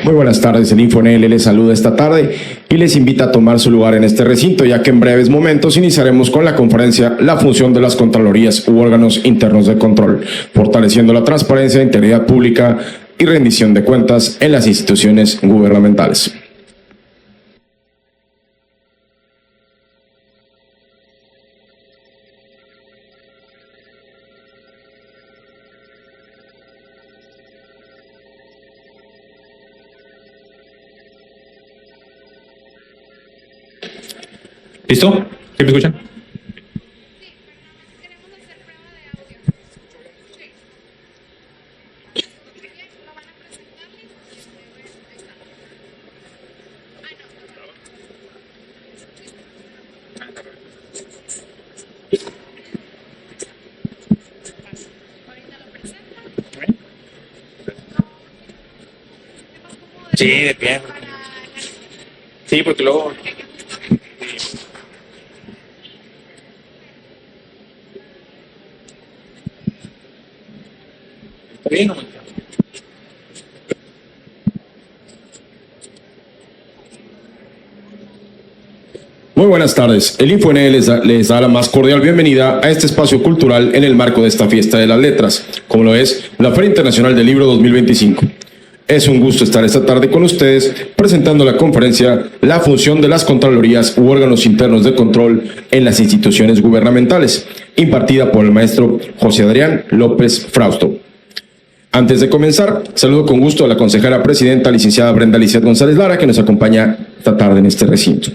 Muy buenas tardes, el InfoNL les saluda esta tarde y les invita a tomar su lugar en este recinto, ya que en breves momentos iniciaremos con la conferencia La función de las Contralorías u órganos internos de control, fortaleciendo la transparencia, integridad pública y rendición de cuentas en las instituciones gubernamentales. ¿Listo? ¿Sí me escuchan? Sí, de pie. Sí, porque luego... ¿Está bien o no? Muy buenas tardes. El InfoNL les da la más cordial bienvenida a este espacio cultural en el marco de esta fiesta de las letras, como lo es la Feria Internacional del Libro 2025. Es un gusto estar esta tarde con ustedes presentando la conferencia La función de las Contralorías u órganos internos de control en las instituciones gubernamentales, impartida por el maestro José Adrián López Frausto. Antes de comenzar, saludo con gusto a la consejera presidenta, licenciada Brenda Lizeth González Lara, que nos acompaña esta tarde en este recinto.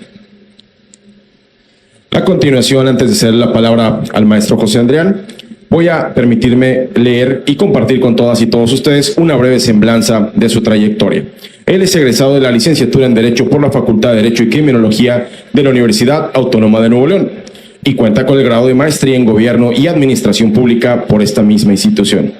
A continuación, antes de ceder la palabra al maestro José Adrián, voy a permitirme leer y compartir con todas y todos ustedes una breve semblanza de su trayectoria. Él es egresado de la licenciatura en Derecho por la Facultad de Derecho y Criminología de la Universidad Autónoma de Nuevo León y cuenta con el grado de Maestría en Gobierno y Administración Pública por esta misma institución.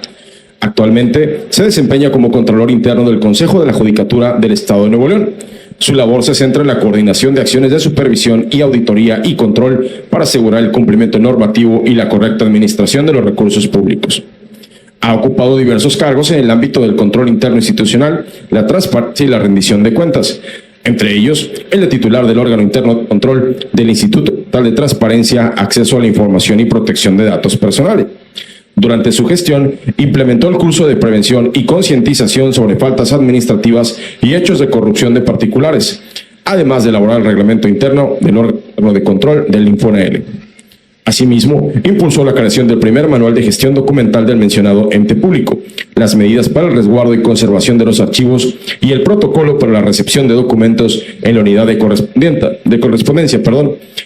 Actualmente se desempeña como Contralor Interno del Consejo de la Judicatura del Estado de Nuevo León. Su labor se centra en la coordinación de acciones de supervisión y auditoría y control para asegurar el cumplimiento normativo y la correcta administración de los recursos públicos. Ha ocupado diversos cargos en el ámbito del control interno institucional, la transparencia y la rendición de cuentas, entre ellos el de titular del órgano interno de control del Instituto Estatal de Transparencia, Acceso a la Información y Protección de Datos Personales. Durante su gestión, implementó el curso de prevención y concientización sobre faltas administrativas y hechos de corrupción de particulares, además de elaborar el reglamento interno del órgano de control del InfoNL. Asimismo, impulsó la creación del primer manual de gestión documental del mencionado ente público, las medidas para el resguardo y conservación de los archivos y el protocolo para la recepción de documentos en la unidad de correspondencia,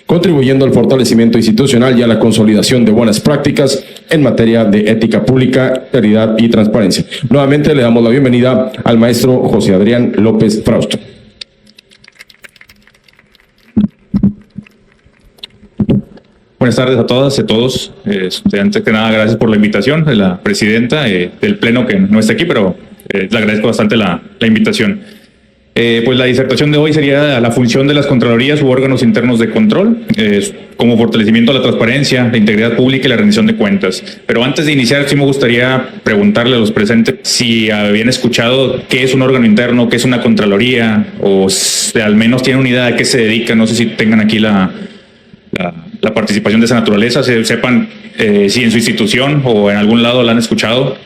contribuyendo al fortalecimiento institucional y a la consolidación de buenas prácticas en materia de ética pública, integridad y transparencia. Nuevamente le damos la bienvenida al maestro José Adrián López Frausto. Buenas tardes a todas y a todos. Antes que nada, gracias por la invitación de la presidenta del Pleno, que no está aquí, pero le agradezco bastante la invitación. Pues la disertación de hoy sería la función de las Contralorías u órganos internos de control, como fortalecimiento de la transparencia, la integridad pública y la rendición de cuentas. Pero antes de iniciar, sí me gustaría preguntarle a los presentes si habían escuchado qué es un órgano interno, qué es una Contraloría, o al menos tienen una idea de qué se dedica. No sé si tengan aquí la participación de esa naturaleza, sepan si en su institución o en algún lado la han escuchado.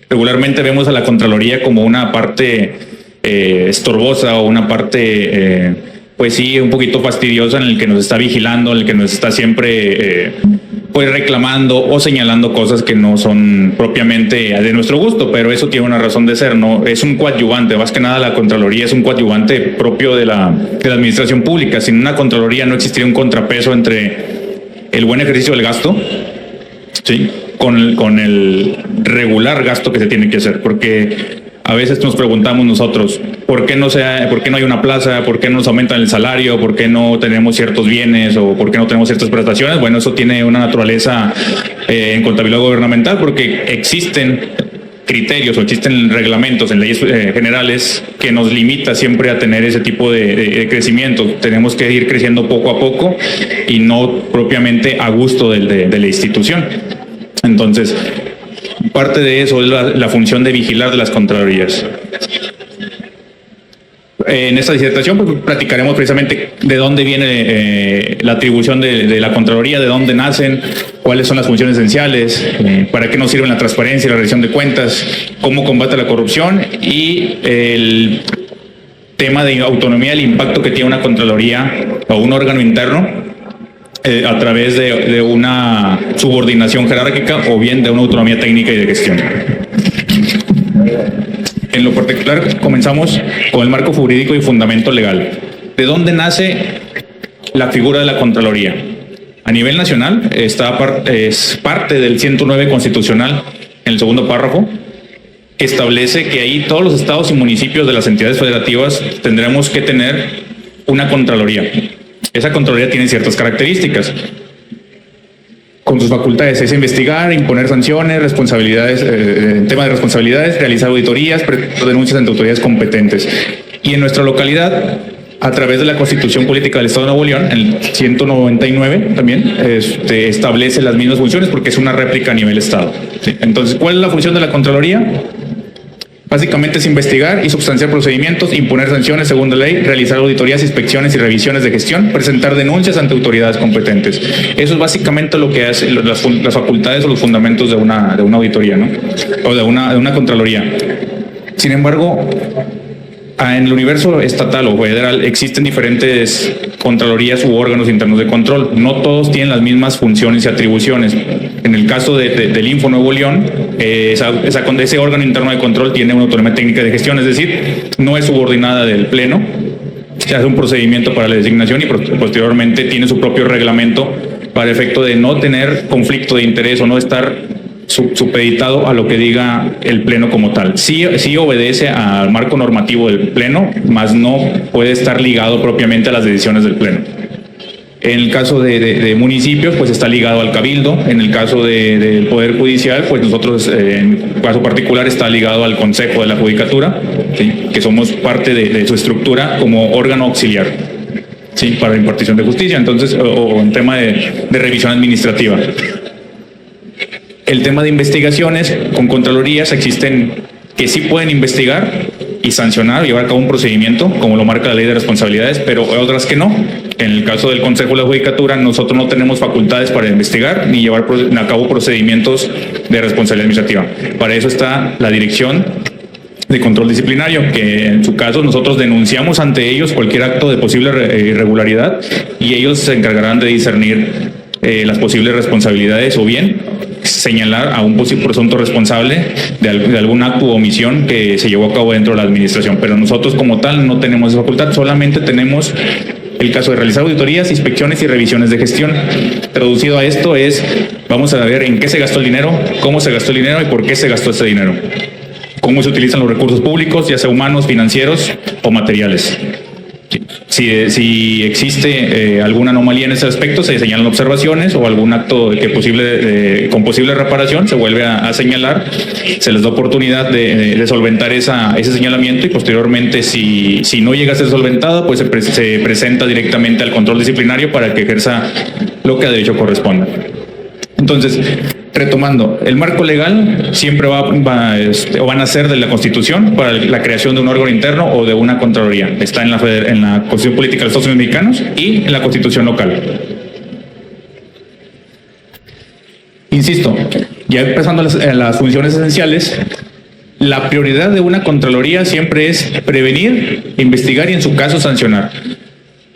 Regularmente vemos a la Contraloría como una parte estorbosa o una parte, pues sí, un poquito fastidiosa, en el que nos está vigilando, en el que nos está siempre pues reclamando o señalando cosas que no son propiamente de nuestro gusto, pero eso tiene una razón de ser, ¿no? Es un coadyuvante, más que nada la Contraloría es un coadyuvante propio de la administración pública. Sin una Contraloría no existiría un contrapeso entre el buen ejercicio del gasto, ¿sí?, con el regular gasto que se tiene que hacer, porque a veces nos preguntamos nosotros, ¿por qué no hay una plaza? ¿Por qué no nos aumentan el salario? ¿Por qué no tenemos ciertos bienes? ¿O por qué no tenemos ciertas prestaciones? Bueno, eso tiene una naturaleza en contabilidad gubernamental, porque existen criterios o existen reglamentos en leyes generales que nos limita siempre a tener ese tipo de crecimiento. Tenemos que ir creciendo poco a poco y no propiamente a gusto de la institución. Entonces, Parte de eso es la función de vigilar de las contralorías. En esta disertación pues, platicaremos precisamente de dónde viene la atribución de la Contraloría, de dónde nacen, cuáles son las funciones esenciales, para qué nos sirve la transparencia y la rendición de cuentas, cómo combate la corrupción y el tema de autonomía, el impacto que tiene una Contraloría o un órgano interno a través de una subordinación jerárquica o bien de una autonomía técnica y de gestión. En lo particular, comenzamos con el marco jurídico y fundamento legal. ¿De dónde nace la figura de la Contraloría? A nivel nacional, es parte del 109 constitucional, en el segundo párrafo, que establece que ahí todos los estados y municipios de las entidades federativas tendremos que tener una Contraloría. Esa Contraloría tiene ciertas características. Con sus facultades es investigar, imponer sanciones, responsabilidades, tema de responsabilidades, realizar auditorías, denuncias ante autoridades competentes. Y en nuestra localidad, a través de la Constitución Política del Estado de Nuevo León, el 199 también, establece las mismas funciones porque es una réplica a nivel Estado. ¿Sí? Entonces, ¿cuál es la función de la Contraloría? Básicamente es investigar y substanciar procedimientos, imponer sanciones según la ley, realizar auditorías, inspecciones y revisiones de gestión, presentar denuncias ante autoridades competentes. Eso es básicamente lo que hace las facultades o los fundamentos de una auditoría, ¿no? O de una Contraloría. Sin embargo, en el universo estatal o federal existen diferentes contralorías u órganos internos de control. No todos tienen las mismas funciones y atribuciones. En el caso del Info Nuevo León, ese órgano interno de control tiene una autonomía técnica de gestión, es decir, no es subordinada del Pleno, se hace un procedimiento para la designación y posteriormente tiene su propio reglamento para efecto de no tener conflicto de interés o no estar supeditado a lo que diga el Pleno como tal. Sí obedece al marco normativo del Pleno, mas no puede estar ligado propiamente a las decisiones del Pleno. En el caso de municipios, pues está ligado al Cabildo. En el caso del Poder Judicial, pues nosotros, en caso particular, está ligado al Consejo de la Judicatura, ¿sí? Que somos parte de su estructura como órgano auxiliar, ¿sí? Para la impartición de justicia, entonces, o en tema de revisión administrativa. El tema de investigaciones con contralorías existen que sí pueden investigar y sancionar, llevar a cabo un procedimiento, como lo marca la ley de responsabilidades, pero otras que no. En el caso del Consejo de la Judicatura, nosotros no tenemos facultades para investigar ni llevar a cabo procedimimentos de responsabilidad administrativa. Para eso está la Dirección de Control Disciplinario, que en su caso nosotros denunciamos ante ellos cualquier acto de posible irregularidad y ellos se encargarán de discernir las posibles responsabilidades o bien señalar a un posible presunto responsable de algún acto u omisión que se llevó a cabo dentro de la administración. Pero nosotros como tal no tenemos esa facultad, solamente tenemos el caso de realizar auditorías, inspecciones y revisiones de gestión. Traducido a esto es, vamos a ver en qué se gastó el dinero, cómo se gastó el dinero y por qué se gastó ese dinero. Cómo se utilizan los recursos públicos, ya sea humanos, financieros o materiales. Si existe alguna anomalía en ese aspecto, se señalan observaciones o algún acto con posible reparación, se vuelve a señalar, se les da oportunidad de solventar ese señalamiento y posteriormente, si no llega a ser solventado, pues se presenta directamente al control disciplinario para que ejerza lo que a derecho corresponda. Entonces, retomando, el marco legal siempre van a ser de la Constitución para la creación de un órgano interno o de una Contraloría. Está en la Constitución Política de los Estados Unidos Mexicanos y en la Constitución local. Insisto, ya empezando las funciones esenciales, la prioridad de una Contraloría siempre es prevenir, investigar y en su caso sancionar.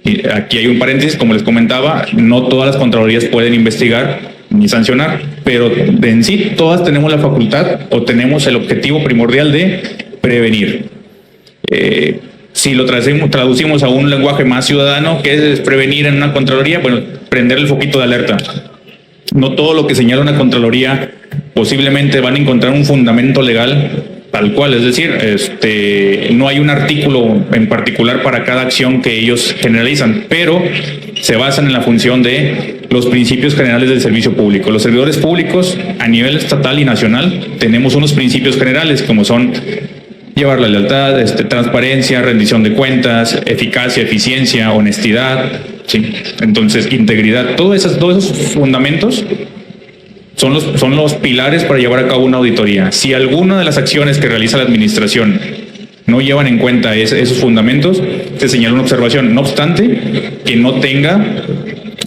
Y aquí hay un paréntesis, como les comentaba, no todas las Contralorías pueden investigar ni sancionar, pero en sí todas tenemos la facultad o tenemos el objetivo primordial de prevenir. Si lo traducimos a un lenguaje más ciudadano, ¿qué es prevenir en una Contraloría? Bueno, prender el foquito de alerta. No todo lo que señala una Contraloría posiblemente van a encontrar un fundamento legal tal cual, es decir, no hay un artículo en particular para cada acción que ellos generalizan, pero se basan en la función de los principios generales del servicio público. Los servidores públicos a nivel estatal y nacional tenemos unos principios generales como son llevar la lealtad, transparencia, rendición de cuentas, eficacia, eficiencia, honestidad, ¿sí? Entonces integridad, todos esos fundamentos son los pilares para llevar a cabo una auditoría. Si alguna de las acciones que realiza la administración no llevan en cuenta esos fundamentos, se señala una observación. No obstante, que no tenga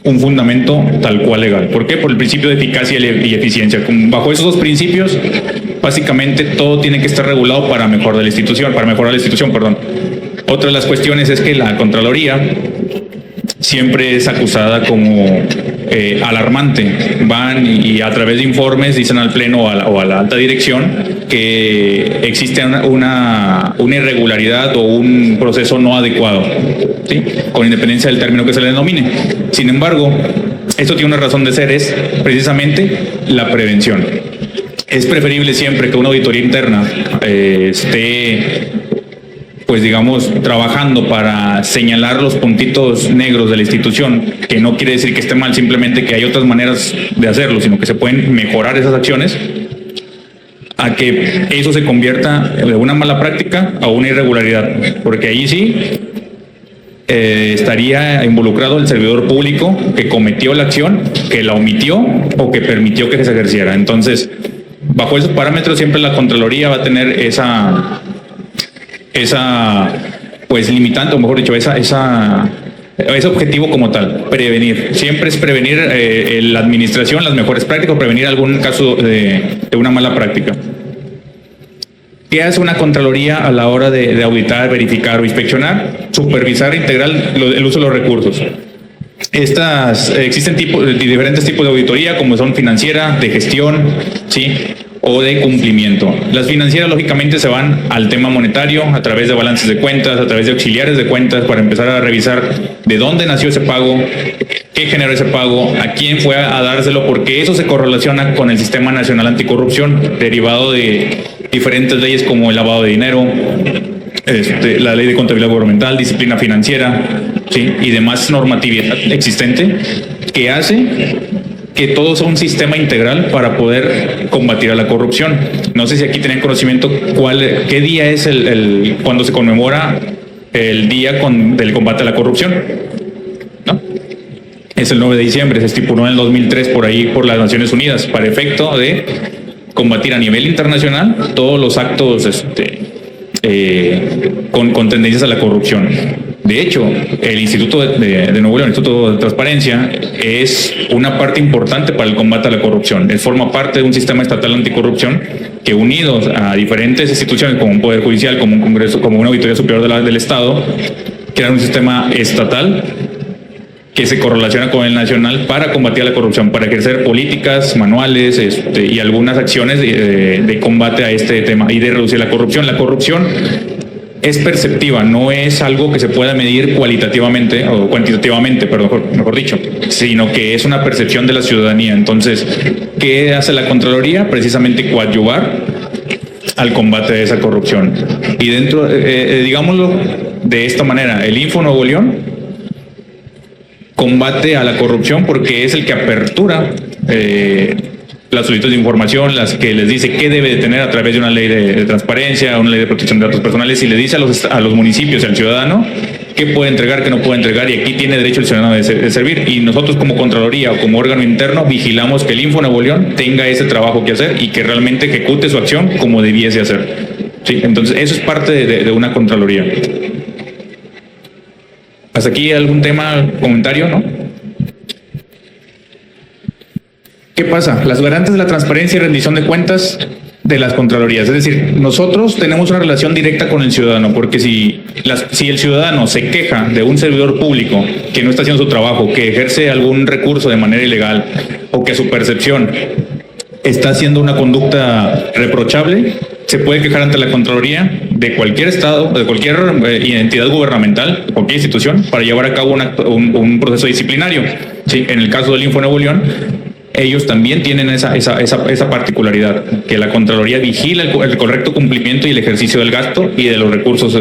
un fundamento tal cual legal. ¿Por qué? Por el principio de eficacia y eficiencia. Bajo esos dos principios, básicamente todo tiene que estar regulado para mejorar la institución. Otra de las cuestiones es que la Contraloría siempre es acusada como alarmante. Van y a través de informes dicen al Pleno o a la alta dirección que existe una irregularidad o un proceso no adecuado, ¿sí? Con independencia del término que se le denomine. Sin embargo, esto tiene una razón de ser, es precisamente la prevención. Es preferible siempre que una auditoría interna esté, pues digamos, trabajando para señalar los puntitos negros de la institución, que no quiere decir que esté mal, simplemente que hay otras maneras de hacerlo, sino que se pueden mejorar esas acciones, a que eso se convierta de una mala práctica a una irregularidad, porque ahí sí estaría involucrado el servidor público que cometió la acción, que la omitió o que permitió que se ejerciera. Entonces, bajo esos parámetros siempre la Contraloría va a tener esa pues limitante, o mejor dicho, ese objetivo como tal, prevenir. Siempre es prevenir la administración, las mejores prácticas, prevenir algún caso de una mala práctica. ¿Qué hace una Contraloría a la hora de auditar, verificar o inspeccionar? Supervisar integral el uso de los recursos. Existen diferentes tipos de auditoría, como son financiera, de gestión, ¿sí?, o de cumplimiento. Las financieras lógicamente se van al tema monetario a través de balances de cuentas, a través de auxiliares de cuentas, para empezar a revisar de dónde nació ese pago, qué generó ese pago, a quién fue a dárselo, porque eso se correlaciona con el Sistema Nacional Anticorrupción, derivado de diferentes leyes como el lavado de dinero, la ley de contabilidad gubernamental, disciplina financiera, ¿sí?, y demás normatividad existente que hace que todo sea un sistema integral para poder combatir a la corrupción. No sé si aquí tienen conocimiento qué día es cuando se conmemora el día del combate a la corrupción, ¿no? Es el 9 de diciembre, se estipuló en el 2003 por ahí por las Naciones Unidas, para efecto de combatir a nivel internacional todos los actos con tendencias a la corrupción. De hecho, el Instituto de Nuevo León, el Instituto de Transparencia, es una parte importante para el combate a la corrupción. Él forma parte de un sistema estatal anticorrupción que, unidos a diferentes instituciones como un Poder Judicial, como un Congreso, como una Auditoría Superior del Estado, crean un sistema estatal que se correlaciona con el nacional para combatir la corrupción, para ejercer políticas, manuales y algunas acciones de combate a este tema y de reducir la corrupción. La corrupción es perceptiva, no es algo que se pueda medir cualitativamente o cuantitativamente, mejor dicho, sino que es una percepción de la ciudadanía. Entonces, ¿qué hace la Contraloría? Precisamente coadyuvar al combate de esa corrupción. Y dentro, digámoslo de esta manera, el Info Nuevo León combate a la corrupción porque es el que apertura las solicitudes de información, las que les dice qué debe de tener a través de una ley de transparencia, una ley de protección de datos personales, y le dice a los municipios y al ciudadano qué puede entregar, qué no puede entregar, y aquí tiene derecho el ciudadano de servir. Y nosotros como Contraloría o como órgano interno vigilamos que el Info Nuevo León tenga ese trabajo que hacer y que realmente ejecute su acción como debiese hacer. ¿Sí? Entonces eso es parte de una Contraloría. ¿Hasta aquí algún tema, comentario, no? ¿Qué pasa? Las garantes de la transparencia y rendición de cuentas de las Contralorías. Es decir, nosotros tenemos una relación directa con el ciudadano, porque si el ciudadano se queja de un servidor público que no está haciendo su trabajo, que ejerce algún recurso de manera ilegal, o que a su percepción está haciendo una conducta reprochable, se puede quejar ante la Contraloría de cualquier estado, de cualquier entidad gubernamental, cualquier institución, para llevar a cabo un proceso disciplinario. ¿Sí? En el caso del Info Nuevo León, ellos también tienen esa particularidad, que la Contraloría vigila el correcto cumplimiento y el ejercicio del gasto y de los recursos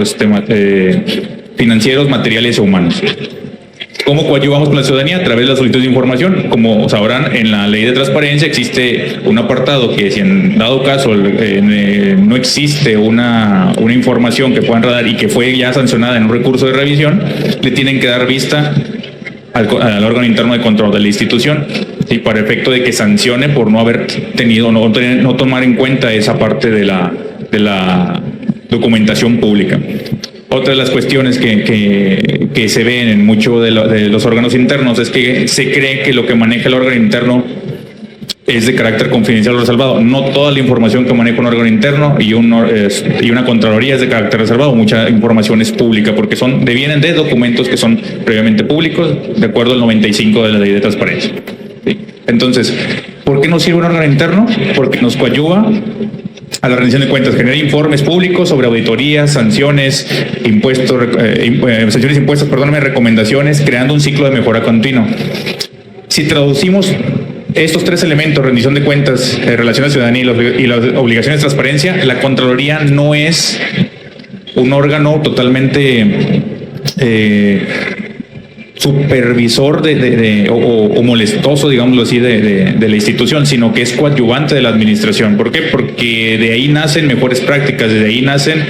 financieros, materiales e humanos. ¿Cómo coadyuvamos con la ciudadanía? A través de la solicitud de información. Como sabrán, en la ley de transparencia existe un apartado que, si en dado caso no existe una información que puedan dar y que fue ya sancionada en un recurso de revisión, le tienen que dar vista al órgano interno de control de la institución, y para efecto de que sancione por no haber tenido, no tomar en cuenta esa parte de la documentación pública. Otra de las cuestiones que se ven en muchos de los órganos internos es que se cree que lo que maneja el órgano interno es de carácter confidencial o reservado. No toda la información que maneja un órgano interno y una contraloría es de carácter reservado. Mucha información es pública porque devienen de documentos que son previamente públicos, de acuerdo al 95 de la Ley de Transparencia. ¿Sí? Entonces, ¿por qué nos sirve un órgano interno? Porque nos coadyuva a la rendición de cuentas, genera informes públicos sobre auditorías, sanciones, recomendaciones, creando un ciclo de mejora continua. Si traducimos estos tres elementos, rendición de cuentas, relación a ciudadanía y las obligaciones de transparencia, la Contraloría no es un órgano totalmente supervisor o molestoso, digámoslo así, de la institución, sino que es coadyuvante de la administración. ¿Por qué? Porque de ahí nacen mejores prácticas, de ahí nacen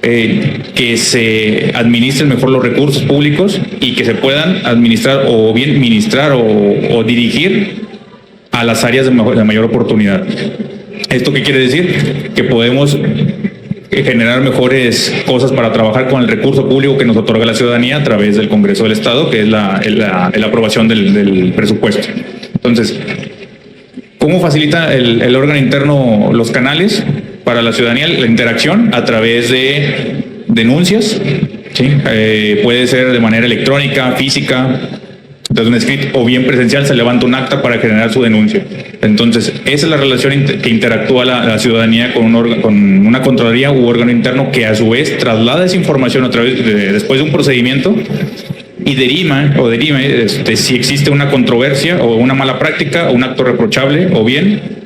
que se administren mejor los recursos públicos y que se puedan administrar o bien ministrar o dirigir a las áreas de mayor oportunidad. ¿Esto qué quiere decir? Que podemos generar mejores cosas para trabajar con el recurso público que nos otorga la ciudadanía a través del Congreso del Estado, que es la aprobación del presupuesto. Entonces, ¿cómo facilita el órgano interno los canales para la ciudadanía? La interacción a través de denuncias, ¿sí? Puede ser de manera electrónica, física, desde un script, o bien presencial, se levanta un acta para generar su denuncia. Entonces, esa es la relación que interactúa la ciudadanía con una contraloría u órgano interno que a su vez traslada esa información a través después de un procedimiento y deriva si existe una controversia o una mala práctica o un acto reprochable o bien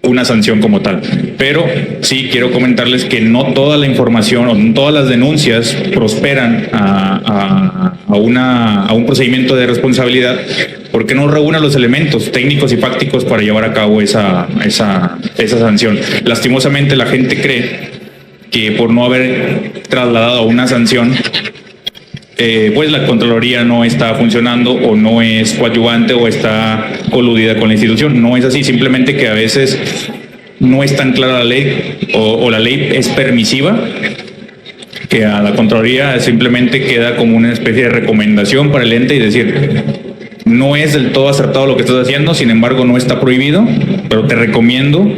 una sanción como tal. Pero sí quiero comentarles que no toda la información o no todas las denuncias prosperan a un procedimiento de responsabilidad porque no reúnen los elementos técnicos y fácticos para llevar a cabo esa sanción. Lastimosamente la gente cree que por no haber trasladado una sanción pues la Contraloría no está funcionando o no es coadyuvante o está coludida con la institución. No es así, simplemente que a veces no es tan clara la ley o la ley es permisiva, que a la Contraloría simplemente queda como una especie de recomendación para el ente y decir, no es del todo acertado lo que estás haciendo, sin embargo no está prohibido, pero te recomiendo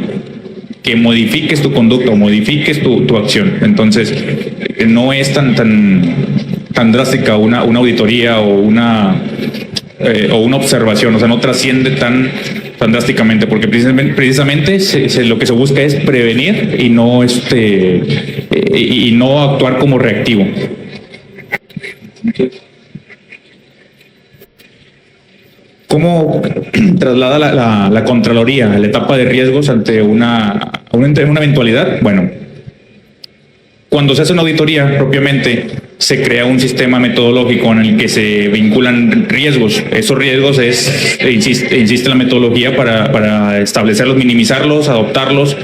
que modifiques tu conducta o modifiques tu acción. Entonces, no es tan drástica una auditoría o una observación, o sea, no trasciende tan drásticamente, porque precisamente lo que se busca es prevenir y no actuar como reactivo. ¿Cómo traslada la Contraloría la etapa de riesgos ante una eventualidad? Bueno, cuando se hace una auditoría propiamente, se crea un sistema metodológico en el que se vinculan riesgos. Esos riesgos insiste la metodología para establecerlos, minimizarlos, adoptarlos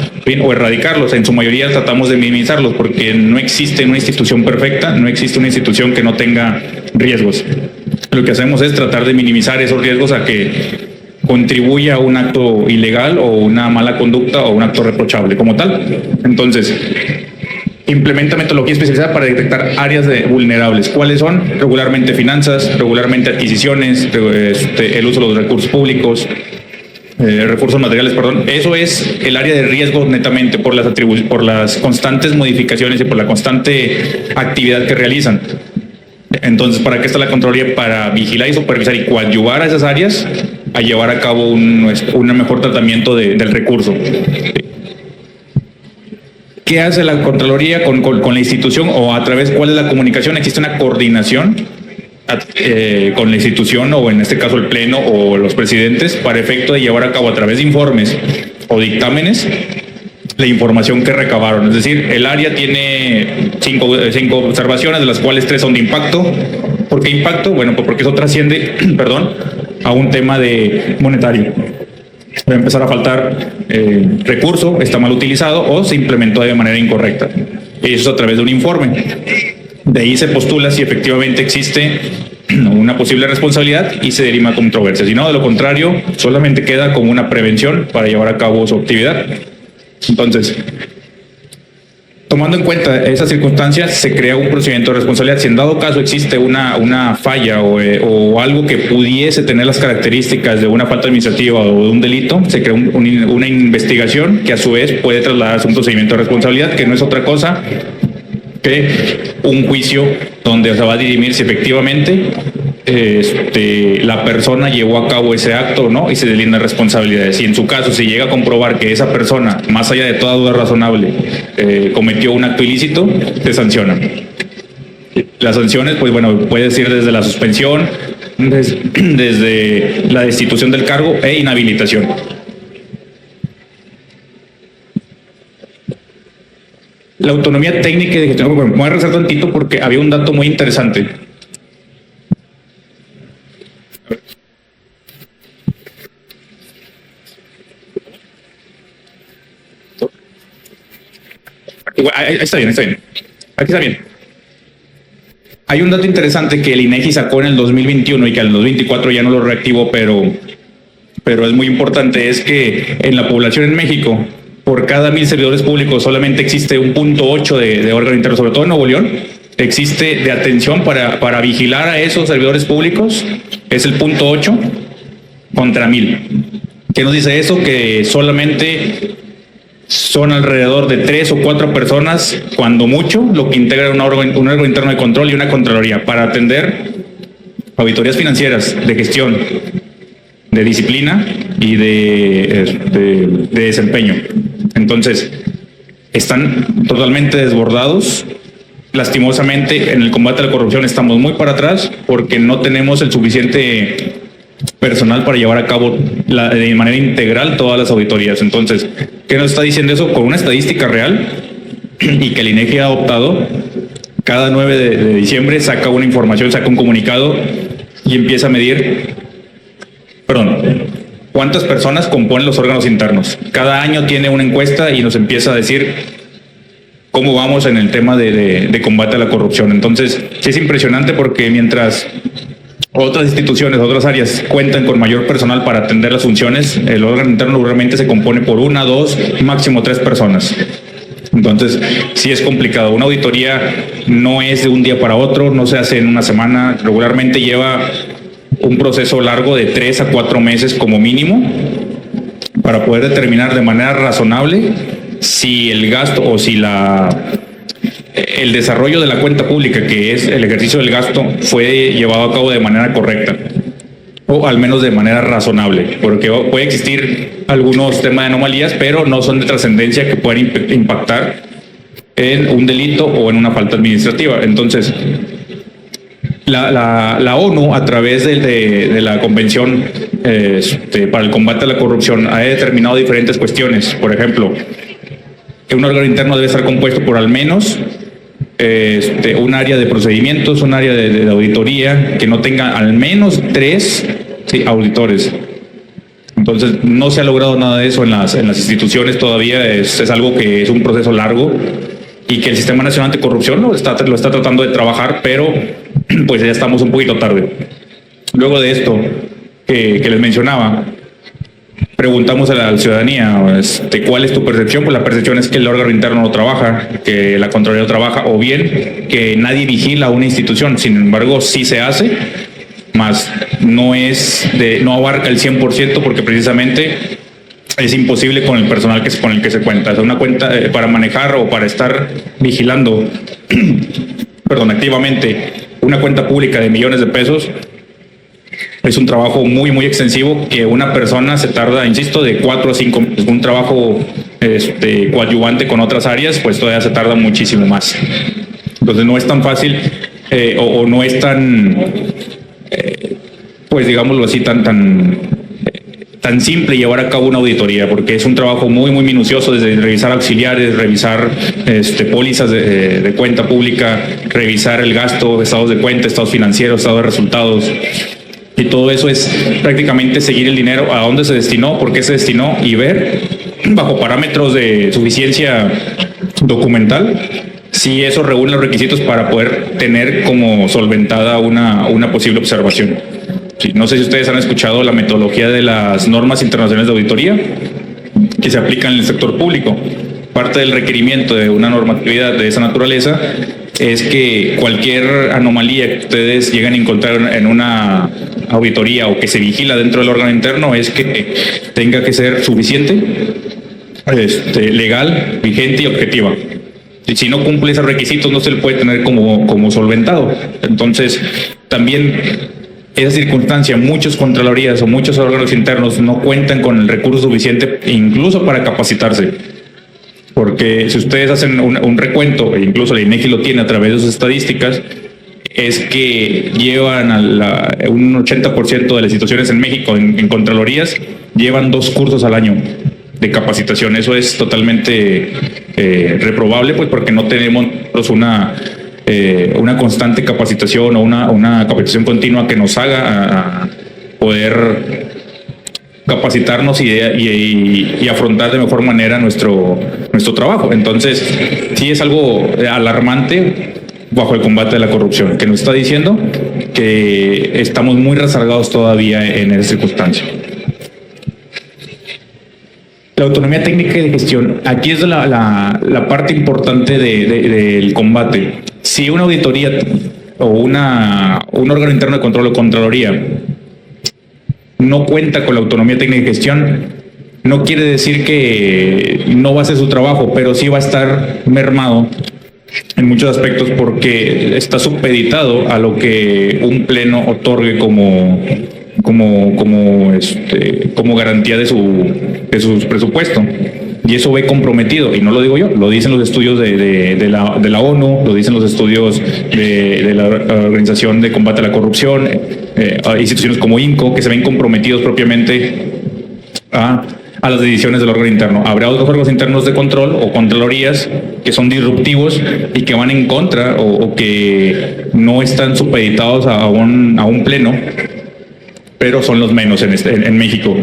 o erradicarlos. En su mayoría tratamos de minimizarlos porque no existe una institución perfecta, no existe una institución que no tenga riesgos. Lo que hacemos es tratar de minimizar esos riesgos a que contribuya a un acto ilegal o una mala conducta o un acto reprochable como tal. Entonces, implementa metodología especializada para detectar áreas vulnerables. ¿Cuáles son? Regularmente finanzas, regularmente adquisiciones, el uso de los recursos públicos, recursos materiales, perdón. Eso es el área de riesgo netamente por las constantes modificaciones y por la constante actividad que realizan. Entonces, ¿para qué está la Contraloría? Para vigilar y supervisar y coadyuvar a esas áreas a llevar a cabo un mejor tratamiento del recurso. ¿Qué hace la Contraloría con la institución o a través cuál es la comunicación? Existe una coordinación con la institución o en este caso el Pleno o los presidentes para efecto de llevar a cabo a través de informes o dictámenes la información que recabaron. Es decir, el área tiene cinco observaciones, de las cuales 3 son de impacto. ¿Por qué impacto? Bueno, pues porque eso trasciende a un tema monetario. Va a empezar a faltar recurso, está mal utilizado o se implementó de manera incorrecta. Eso es a través de un informe. De ahí se postula si efectivamente existe una posible responsabilidad y se deriva controversia. Si no, de lo contrario, solamente queda como una prevención para llevar a cabo su actividad. Entonces, tomando en cuenta esas circunstancias, se crea un procedimiento de responsabilidad. Si en dado caso existe una falla o algo que pudiese tener las características de una falta administrativa o de un delito, se crea una investigación que a su vez puede trasladarse a un procedimiento de responsabilidad, que no es otra cosa que un juicio donde se va a dirimir si efectivamente la persona llevó a cabo ese acto o no y se delindan responsabilidades. Y en su caso, si llega a comprobar que esa persona, más allá de toda duda razonable, cometió un acto ilícito, se sanciona. Las sanciones, pues bueno, puede ser desde la suspensión, desde la destitución del cargo e inhabilitación. La autonomía técnica y de gestión. Bueno, voy a regresar tantito porque había un dato muy interesante. Ahí está bien, está bien. Aquí está bien. Hay un dato interesante que el INEGI sacó en el 2021 y que en el 2024 ya no lo reactivó, pero es muy importante, es que en la población en México, por cada 1,000 servidores públicos solamente existe un 0.8 de órgano interno, sobre todo en Nuevo León, existe de atención para vigilar a esos servidores públicos, es el 0.8 contra 1,000. ¿Qué nos dice eso? Que solamente son alrededor de 3 o 4 personas, cuando mucho, lo que integra un órgano interno de control y una contraloría para atender auditorías financieras, de gestión, de disciplina y de desempeño. Entonces, están totalmente desbordados. Lastimosamente, en el combate a la corrupción estamos muy para atrás porque no tenemos el suficiente personal para llevar a cabo de manera integral todas las auditorías. Entonces, ¿qué nos está diciendo eso? Con una estadística real y que el INEGI ha adoptado, cada 9 de diciembre saca una información, saca un comunicado y empieza a medir, cuántas personas componen los órganos internos. Cada año tiene una encuesta y nos empieza a decir cómo vamos en el tema de combate a la corrupción. Entonces, sí es impresionante porque mientras otras instituciones, otras áreas cuentan con mayor personal para atender las funciones, el órgano interno realmente se compone por 1, 2, máximo 3 personas. Entonces, sí es complicado. Una auditoría no es de un día para otro, no se hace en una semana, regularmente lleva un proceso largo de 3 a 4 meses como mínimo para poder determinar de manera razonable si el gasto o si el desarrollo de la cuenta pública, que es el ejercicio del gasto, fue llevado a cabo de manera correcta o al menos de manera razonable, porque puede existir algunos temas de anomalías, pero no son de trascendencia que puedan impactar en un delito o en una falta administrativa. Entonces, la ONU, a través de la Convención para el Combate a la Corrupción, ha determinado diferentes cuestiones. Por ejemplo, que un órgano interno debe estar compuesto por al menos un área de procedimientos, un área de auditoría, que no tenga al menos 3 auditores. Entonces, no se ha logrado nada de eso en las instituciones todavía. Es algo que es un proceso largo y que el Sistema Nacional Anticorrupción lo está tratando de trabajar, pero pues ya estamos un poquito tarde. Luego de esto que les mencionaba, preguntamos a la ciudadanía, ¿cuál es tu percepción? Pues la percepción es que el órgano interno no trabaja, que la Contraloría no trabaja, o bien que nadie vigila una institución. Sin embargo, sí se hace, más no abarca el 100% porque precisamente es imposible con el personal con el que se cuenta. O sea, una cuenta para manejar o para estar vigilando activamente una cuenta pública de millones de pesos es un trabajo muy, muy extensivo que una persona se tarda, insisto, de 4 a 5 meses. Un trabajo coadyuvante con otras áreas, pues todavía se tarda muchísimo más. Entonces no es tan fácil o no es tan, pues digámoslo así, tan simple llevar a cabo una auditoría, porque es un trabajo muy, muy minucioso, desde revisar auxiliares, revisar pólizas de cuenta pública, revisar el gasto, estados de cuenta, estados financieros, estados de resultados. Y todo eso es prácticamente seguir el dinero, a dónde se destinó, por qué se destinó y ver, bajo parámetros de suficiencia documental, si eso reúne los requisitos para poder tener como solventada una posible observación. Sí, no sé si ustedes han escuchado la metodología de las normas internacionales de auditoría que se aplican en el sector público. Parte del requerimiento de una normatividad de esa naturaleza es que cualquier anomalía que ustedes lleguen a encontrar en una auditoría o que se vigila dentro del órgano interno es que tenga que ser suficiente, legal, vigente y objetiva. Y si no cumple esos requisitos no se le puede tener como solventado. Entonces, también esa circunstancia, muchas contralorías o muchos órganos internos no cuentan con el recurso suficiente incluso para capacitarse. Porque si ustedes hacen un recuento, e incluso la INEGI lo tiene a través de sus estadísticas, es que llevan un 80% de las instituciones en México en contralorías llevan 2 cursos al año de capacitación. Eso es totalmente reprobable, pues porque no tenemos una constante capacitación o una capacitación continua que nos haga a poder capacitarnos y afrontar de mejor manera nuestro trabajo. Entonces, sí es algo alarmante bajo el combate a la corrupción, que nos está diciendo que estamos muy rezagados todavía en esa circunstancia. La autonomía técnica y de gestión, aquí es la parte importante del combate. Si una auditoría o un órgano interno de control o contraloría no cuenta con la autonomía técnica y gestión, no quiere decir que no va a hacer su trabajo, pero sí va a estar mermado en muchos aspectos porque está supeditado a lo que un pleno otorgue como garantía de su presupuesto. Y eso ve comprometido, y no lo digo yo, lo dicen los estudios de la ONU, lo dicen los estudios de la Organización de Combate a la Corrupción, instituciones como INCO, que se ven comprometidos propiamente a las decisiones del órgano interno. Habrá otros órganos internos de control o contralorías que son disruptivos y que van en contra o que no están supeditados a un pleno, pero son los menos en México.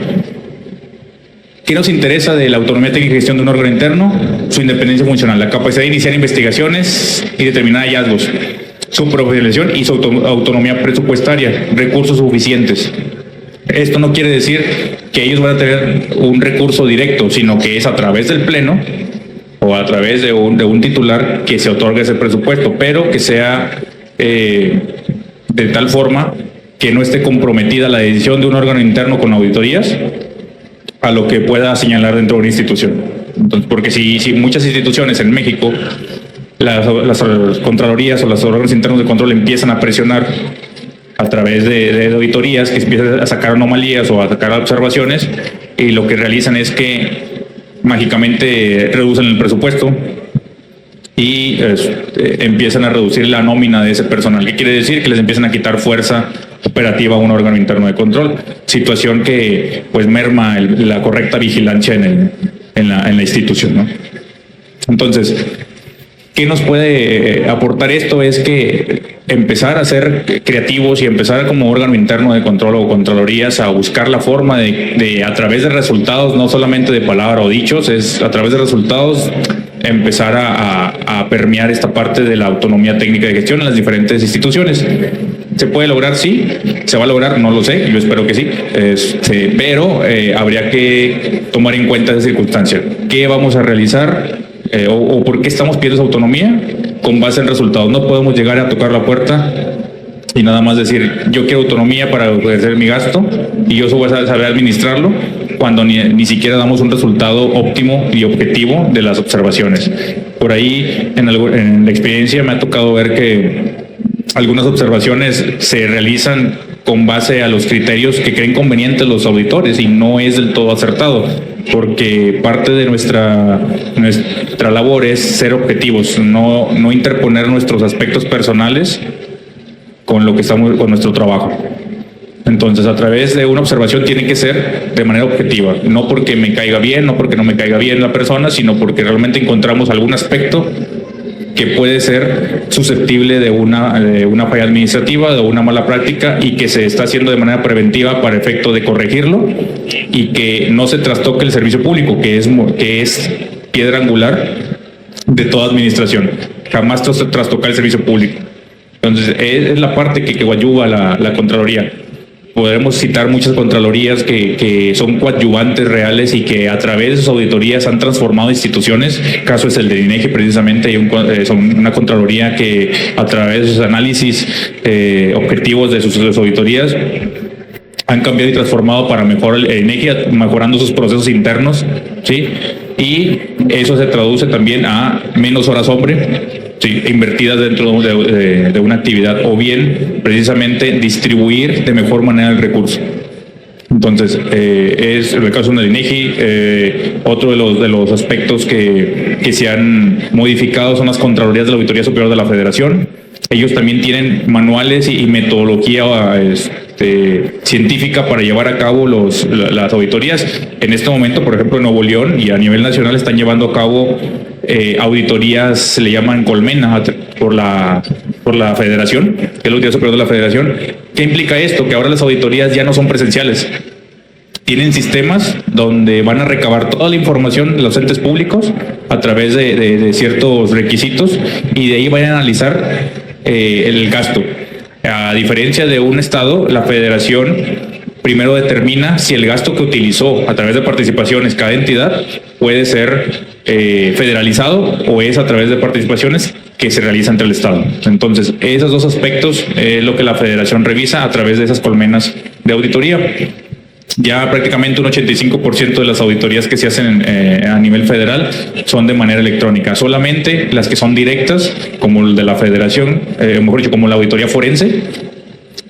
¿Qué nos interesa de la autonomía técnica y gestión de un órgano interno? Su independencia funcional, la capacidad de iniciar investigaciones y determinar hallazgos, su profesionalización y su autonomía presupuestaria, recursos suficientes. Esto no quiere decir que ellos van a tener un recurso directo, sino que es a través del pleno o a través de un titular que se otorga ese presupuesto, pero que sea de tal forma que no esté comprometida la decisión de un órgano interno con auditorías a lo que pueda señalar dentro de una institución. Entonces, porque si muchas instituciones en México, las contralorías o los órganos internos de control empiezan a presionar a través de auditorías, que empiezan a sacar anomalías o a sacar observaciones, y lo que realizan es que mágicamente reducen el presupuesto y empiezan a reducir la nómina de ese personal. ¿Qué quiere decir? Que les empiezan a quitar fuerza operativa a un órgano interno de control, situación que pues merma la correcta vigilancia en la institución, ¿no? Entonces, ¿qué nos puede aportar esto? Es que empezar a ser creativos y empezar como órgano interno de control o contralorías a buscar la forma de a través de resultados, no solamente de palabra o dichos, es a través de resultados empezar a permear esta parte de la autonomía técnica de gestión en las diferentes instituciones. ¿Se puede lograr? Sí. ¿Se va a lograr? No lo sé, yo espero que sí. Pero habría que tomar en cuenta esa circunstancia. ¿Qué vamos a realizar? ¿O por qué estamos pidiendo esa autonomía? Con base en resultados. No podemos llegar a tocar la puerta y nada más decir, yo quiero autonomía para hacer mi gasto y yo voy a saber administrarlo, cuando ni siquiera damos un resultado óptimo y objetivo de las observaciones. Por ahí, en la experiencia me ha tocado ver que algunas observaciones se realizan con base a los criterios que creen convenientes los auditores y no es del todo acertado, porque parte de nuestra labor es ser objetivos, no interponer nuestros aspectos personales con nuestro trabajo. Entonces, a través de una observación tiene que ser de manera objetiva, no porque me caiga bien, no porque no me caiga bien la persona, sino porque realmente encontramos algún aspecto que puede ser susceptible de una falla administrativa, de una mala práctica y que se está haciendo de manera preventiva para efecto de corregirlo y que no se trastoque el servicio público, que es piedra angular de toda administración. jamás trastocar el servicio público. Entonces, es la parte que coadyuva la Contraloría. Podremos citar muchas Contralorías que son coadyuvantes reales y que a través de sus auditorías han transformado instituciones. El caso es el de INEGI, precisamente. Son una Contraloría que a través de sus análisis objetivos de sus auditorías han cambiado y transformado para mejor el INEGI, mejorando sus procesos internos, ¿sí? Y eso se traduce también a menos horas hombre, sí, invertidas dentro de una actividad, o bien precisamente distribuir de mejor manera el recurso. Entonces, es el caso del INEGI. Otro de los aspectos que se han modificado son las Contralorías de la Auditoría Superior de la Federación. Ellos también tienen manuales y metodología científica para llevar a cabo las auditorías. En este momento, por ejemplo, en Nuevo León y a nivel nacional están llevando a cabo auditorías, se le llaman colmena por la Federación, que es la Auditoría Superior de la Federación. ¿Qué implica esto? Que ahora las auditorías ya no son presenciales. Tienen sistemas donde van a recabar toda la información de los entes públicos a través de ciertos requisitos, y de ahí van a analizar el gasto. A diferencia de un estado, la Federación primero determina si el gasto que utilizó a través de participaciones cada entidad puede ser federalizado o es a través de participaciones que se realiza entre el Estado. Entonces, esos dos aspectos es lo que la Federación revisa a través de esas colmenas de auditoría. Ya prácticamente un 85% de las auditorías que se hacen a nivel federal son de manera electrónica. Solamente las que son directas, como el de la Federación, mejor dicho, como la auditoría forense,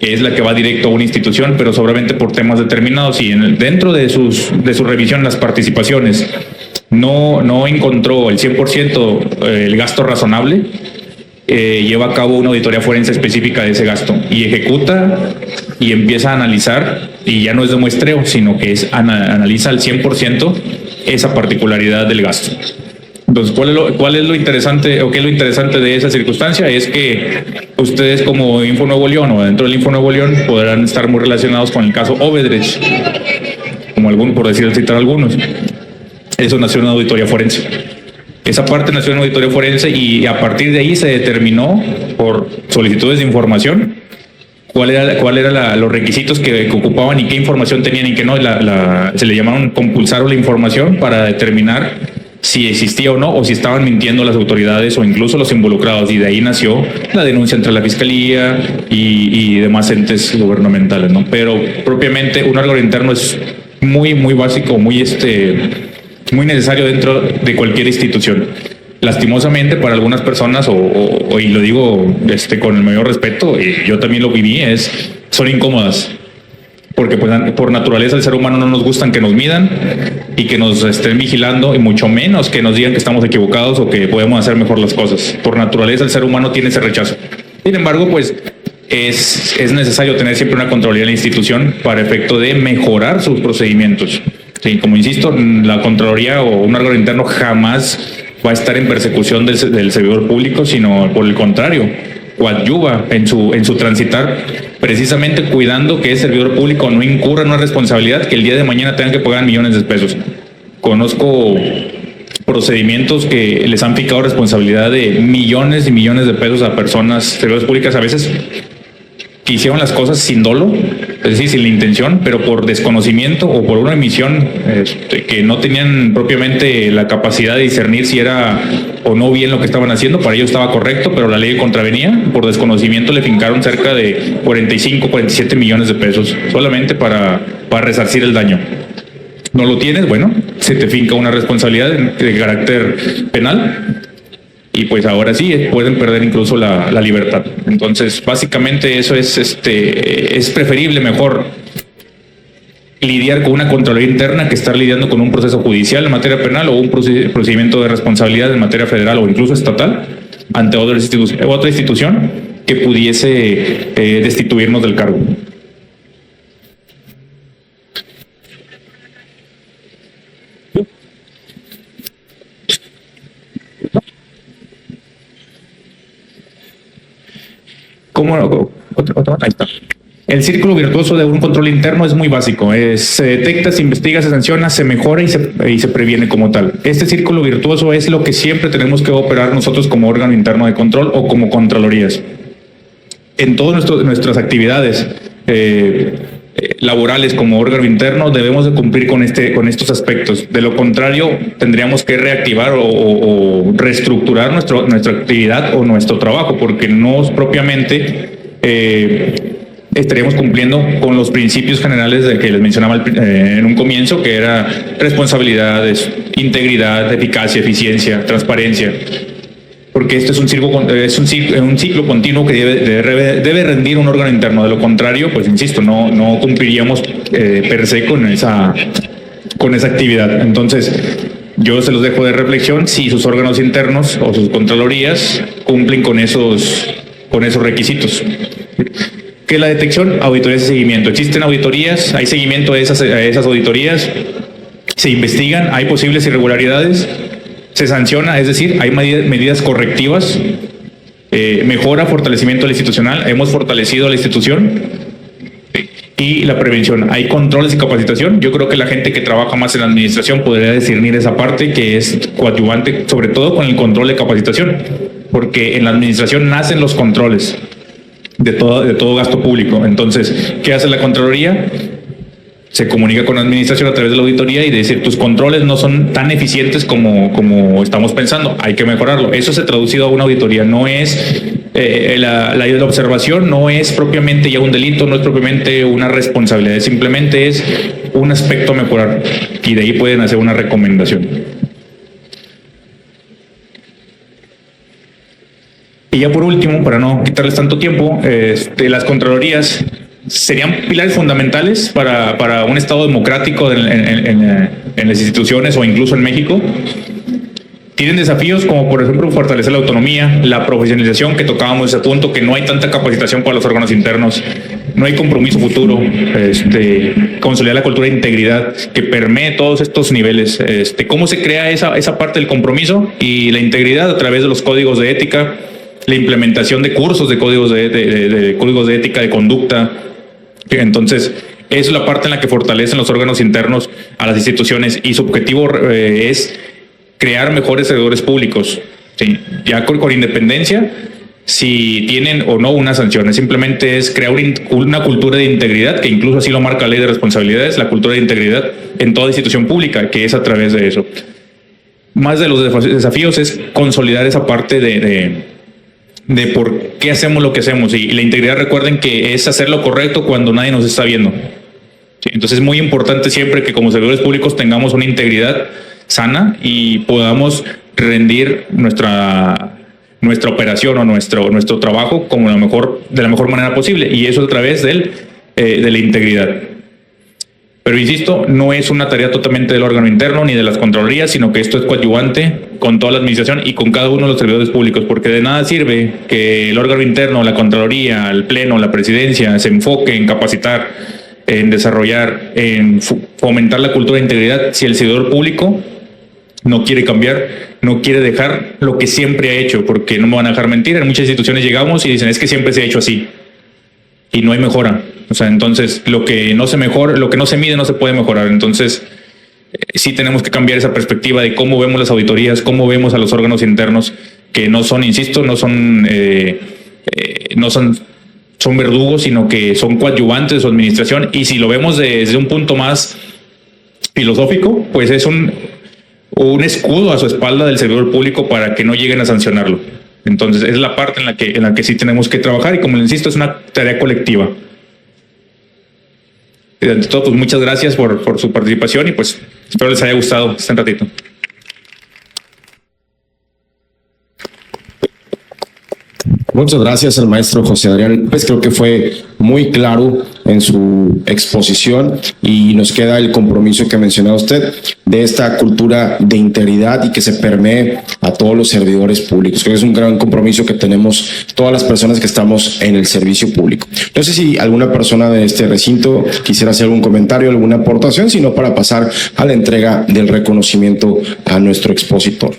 es la que va directo a una institución, pero solamente por temas determinados. Y dentro de su revisión, las participaciones no encontró el 100% el gasto razonable, lleva a cabo una auditoría forense específica de ese gasto y ejecuta y empieza a analizar, y ya no es de muestreo, sino que analiza al 100% esa particularidad del gasto. Entonces, ¿cuál es lo interesante, o qué es lo interesante de esa circunstancia? Es que ustedes, como Info Nuevo León o dentro del Info Nuevo León, podrán estar muy relacionados con el caso Obedrecht, como por citar algunos. Eso nació en una auditoría forense. Esa parte nació en una auditoría forense, y a partir de ahí se determinó por solicitudes de información cuál era los requisitos que ocupaban y qué información tenían y qué no. Se le llamaron compulsaron la información para determinar si existía o no, o si estaban mintiendo las autoridades o incluso los involucrados, y de ahí nació la denuncia entre la Fiscalía y demás entes gubernamentales, ¿no? Pero propiamente un órgano interno es muy básico, muy necesario dentro de cualquier institución. Lastimosamente para algunas personas, y lo digo con el mayor respeto, y yo también lo viví, son incómodas, porque pues, por naturaleza el ser humano no nos gustan que nos midan y que nos estén vigilando, y mucho menos que nos digan que estamos equivocados o que podemos hacer mejor las cosas. Por naturaleza el ser humano tiene ese rechazo. Sin embargo, pues es necesario tener siempre una Contraloría en la institución para efecto de mejorar sus procedimientos. Sí, como insisto, la Contraloría o un órgano interno jamás va a estar en persecución del servidor público, sino por el contrario, coadyuva en su transitar, precisamente cuidando que el servidor público no incurra en una responsabilidad que el día de mañana tengan que pagar millones de pesos. Conozco procedimientos que les han fijado responsabilidad de millones y millones de pesos a personas, servidores públicas, a veces que hicieron las cosas sin dolo, es decir, sin la intención, pero por desconocimiento o por una emisión que no tenían propiamente la capacidad de discernir si era o no bien lo que estaban haciendo. Para ellos estaba correcto, pero la ley contravenía. Por desconocimiento le fincaron cerca de 45, 47 millones de pesos, solamente para resarcir el daño. No lo tienes, bueno, se te finca una responsabilidad de carácter penal, y pues ahora sí pueden perder incluso la libertad. Entonces, básicamente eso es preferible, mejor lidiar con una Contraloría interna que estar lidiando con un proceso judicial en materia penal o un procedimiento de responsabilidad en materia federal o incluso estatal ante otra institución que pudiese destituirnos del cargo. ¿Cómo? Ahí está. El círculo virtuoso de un control interno es muy básico. Se detecta, se investiga, se sanciona, se mejora y se previene como tal. Este círculo virtuoso es lo que siempre tenemos que operar nosotros como órgano interno de control o como contralorías. En todas nuestras actividades laborales como órgano interno debemos de cumplir con estos aspectos. De lo contrario, tendríamos que reactivar o reestructurar nuestra actividad o nuestro trabajo, porque no propiamente estaríamos cumpliendo con los principios generales de que les mencionaba en un comienzo, que era responsabilidades, integridad, eficacia, eficiencia, transparencia, porque este es un ciclo continuo que debe rendir un órgano interno. De lo contrario, pues insisto, no cumpliríamos per se con esa actividad. Entonces, yo se los dejo de reflexión si sus órganos internos o sus contralorías cumplen con esos requisitos. ¿Qué es la detección? Auditorías de seguimiento. Existen auditorías, hay seguimiento a esas auditorías, se investigan, hay posibles irregularidades, se sanciona, es decir, hay medidas correctivas, mejora, fortalecimiento institucional, hemos fortalecido la institución, y la prevención. Hay controles y capacitación. Yo creo que la gente que trabaja más en la administración podría discernir esa parte que es coadyuvante, sobre todo con el control de capacitación, porque en la administración nacen los controles de todo gasto público. Entonces, ¿qué hace la Contraloría? Se comunica con la administración a través de la auditoría y decir, tus controles no son tan eficientes como estamos pensando, hay que mejorarlo. Eso se ha traducido a una auditoría, no es la observación, no es propiamente ya un delito, no es propiamente una responsabilidad, simplemente es un aspecto a mejorar y de ahí pueden hacer una recomendación. Y ya por último, para no quitarles tanto tiempo, las contralorías serían pilares fundamentales para un Estado democrático en las instituciones o incluso en México. Tienen desafíos como, por ejemplo, fortalecer la autonomía, la profesionalización, que tocábamos ese punto, que no hay tanta capacitación para los órganos internos, no hay compromiso futuro, consolidar la cultura de integridad que permee todos estos niveles. ¿Cómo se crea esa parte del compromiso y la integridad? A través de los códigos de ética, la implementación de cursos de códigos de códigos de ética, de conducta. Entonces, es la parte en la que fortalecen los órganos internos a las instituciones y su objetivo es crear mejores servidores públicos, ¿sí? Ya con independencia si tienen o no una sanción. Simplemente es crear una cultura de integridad, que incluso así lo marca la ley de responsabilidades, la cultura de integridad en toda institución pública, que es a través de eso. Más de los desafíos es consolidar esa parte de por qué hacemos lo que hacemos. Y la integridad, recuerden que es hacer lo correcto cuando nadie nos está viendo. ¿Sí? Entonces es muy importante siempre que como servidores públicos tengamos una integridad sana y podamos rendir nuestra operación o nuestro trabajo de la mejor manera posible, y eso a través de la integridad. Pero insisto, no es una tarea totalmente del órgano interno ni de las contralorías, sino que esto es coadyuvante con toda la administración y con cada uno de los servidores públicos, porque de nada sirve que el órgano interno, la contraloría, el pleno, la presidencia se enfoque en capacitar, en desarrollar, en fomentar la cultura de integridad si el servidor público no quiere cambiar, no quiere dejar lo que siempre ha hecho, porque no me van a dejar mentir. En muchas instituciones llegamos y dicen, es que siempre se ha hecho así y no hay mejora. O sea, entonces lo que no se mide no se puede mejorar. Entonces sí tenemos que cambiar esa perspectiva de cómo vemos las auditorías, cómo vemos a los órganos internos, que no son, insisto, son verdugos, sino que son coadyuvantes de su administración. Y si lo vemos desde un punto más filosófico, pues es un escudo a su espalda del servidor público para que no lleguen a sancionarlo. Entonces es la parte en la que sí tenemos que trabajar, y como les insisto, es una tarea colectiva. Y ante todo, pues muchas gracias por su participación, y pues espero les haya gustado este ratito. Muchas gracias al maestro José Adrián. Pues creo que fue muy claro en su exposición, y nos queda el compromiso que mencionaba usted de esta cultura de integridad y que se permee a todos los servidores públicos. Creo que es un gran compromiso que tenemos todas las personas que estamos en el servicio público. No sé si alguna persona de este recinto quisiera hacer algún comentario, alguna aportación, sino para pasar a la entrega del reconocimiento a nuestro expositor.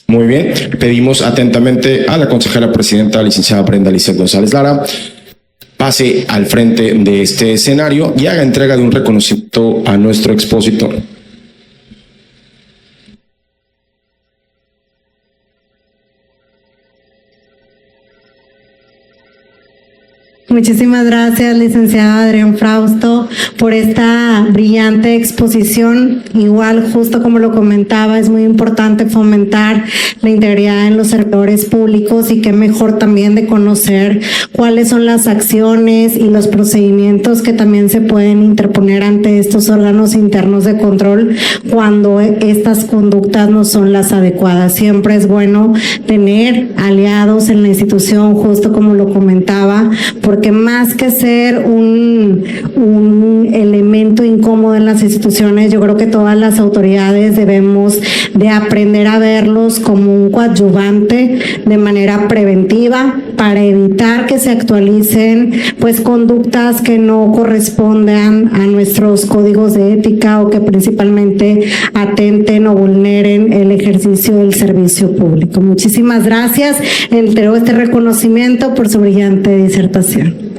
Muy bien, pedimos atentamente a la consejera presidenta, licenciada Brenda Lizeth González Lara, pase al frente de este escenario y haga entrega de un reconocimiento a nuestro expositor. Muchísimas gracias, licenciado Adrián Frausto, por esta brillante exposición. Igual, justo como lo comentaba, es muy importante fomentar la integridad en los servidores públicos y qué mejor también de conocer cuáles son las acciones y los procedimientos que también se pueden interponer ante estos órganos internos de control cuando estas conductas no son las adecuadas. Siempre es bueno tener aliados en la institución, justo como lo comentaba, porque más que ser un elemento incómodo en las instituciones, yo creo que todas las autoridades debemos de aprender a verlos como un coadyuvante de manera preventiva para evitar que se actualicen pues conductas que no correspondan a nuestros códigos de ética o que principalmente atenten o vulneren el ejercicio del servicio público. Muchísimas gracias. Entrego este reconocimiento por su brillante disertación.